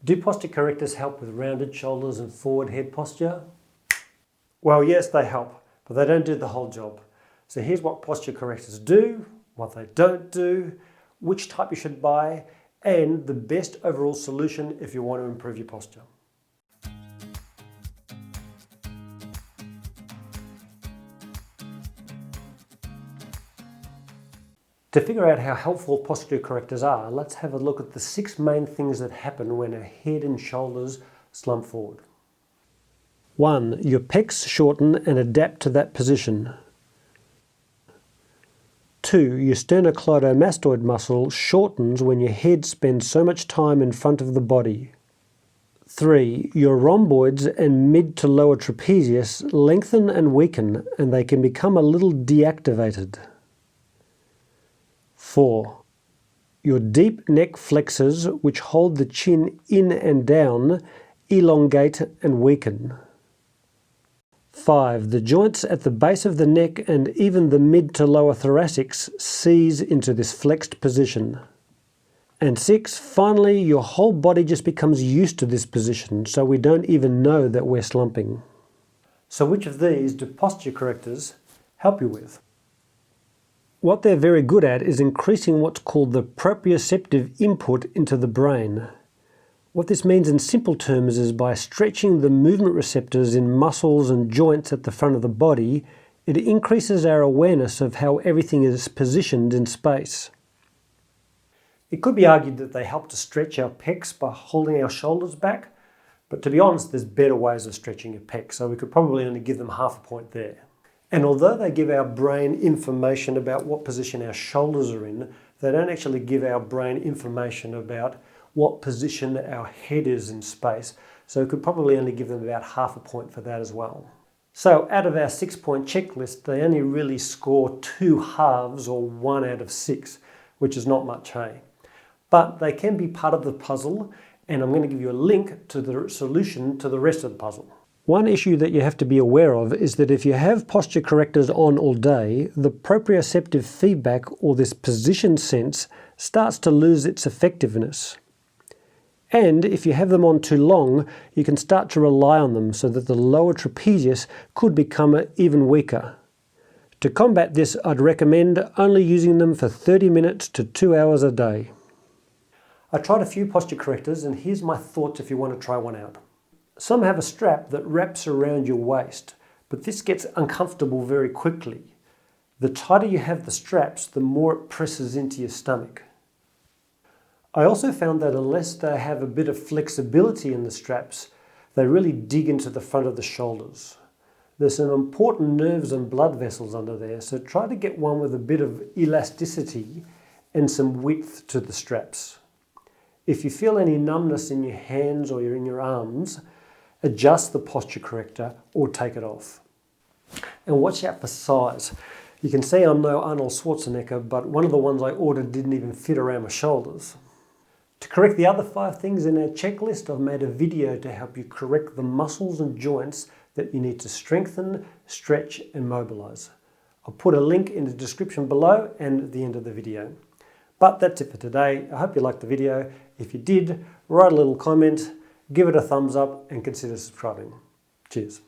Do posture correctors help with rounded shoulders and forward head posture? Well, yes, they help, but they don't do the whole job. So here's what posture correctors do, what they don't do, which type you should buy, and the best overall solution if you want to improve your posture. To figure out how helpful posture correctors are, let's have a look at the 6 main things that happen when our head and shoulders slump forward. 1. Your pecs shorten and adapt to that position. 2. Your sternocleidomastoid muscle shortens when your head spends so much time in front of the body. 3. Your rhomboids and mid to lower trapezius lengthen and weaken, and they can become a little deactivated. 4. Your deep neck flexors, which hold the chin in and down, elongate and weaken. 5. The joints at the base of the neck and even the mid to lower thoracics seize into this flexed position. And 6. Finally, your whole body just becomes used to this position, so we don't even know that we're slumping. So which of these do posture correctors help you with? What they're very good at is increasing what's called the proprioceptive input into the brain. What this means in simple terms is by stretching the movement receptors in muscles and joints at the front of the body, it increases our awareness of how everything is positioned in space. It could be argued that they help to stretch our pecs by holding our shoulders back, but to be honest, there's better ways of stretching your pecs, so we could probably only give them half a point there. And although they give our brain information about what position our shoulders are in, they don't actually give our brain information about what position our head is in space. So we could probably only give them about half a point for that as well. So out of our 6-point checklist, they only really score 2 halves or 1 out of 6, which is not much, hey? But they can be part of the puzzle, and I'm going to give you a link to the solution to the rest of the puzzle. One issue that you have to be aware of is that if you have posture correctors on all day, the proprioceptive feedback, or this position sense, starts to lose its effectiveness. And if you have them on too long, you can start to rely on them so that the lower trapezius could become even weaker. To combat this, I'd recommend only using them for 30 minutes to 2 hours a day. I tried a few posture correctors, and here's my thoughts if you want to try one out. Some have a strap that wraps around your waist, but this gets uncomfortable very quickly. The tighter you have the straps, the more it presses into your stomach. I also found that unless they have a bit of flexibility in the straps, they really dig into the front of the shoulders. There's some important nerves and blood vessels under there, so try to get one with a bit of elasticity and some width to the straps. If you feel any numbness in your hands or in your arms, adjust the posture corrector or take it off. And watch out for size. You can see I'm no Arnold Schwarzenegger, but one of the ones I ordered didn't even fit around my shoulders. To correct the other 5 things in our checklist, I've made a video to help you correct the muscles and joints that you need to strengthen, stretch and mobilize. I'll put a link in the description below and at the end of the video. But that's it for today. I hope you liked the video. If you did, write a little comment, give it a thumbs up and consider subscribing. Cheers.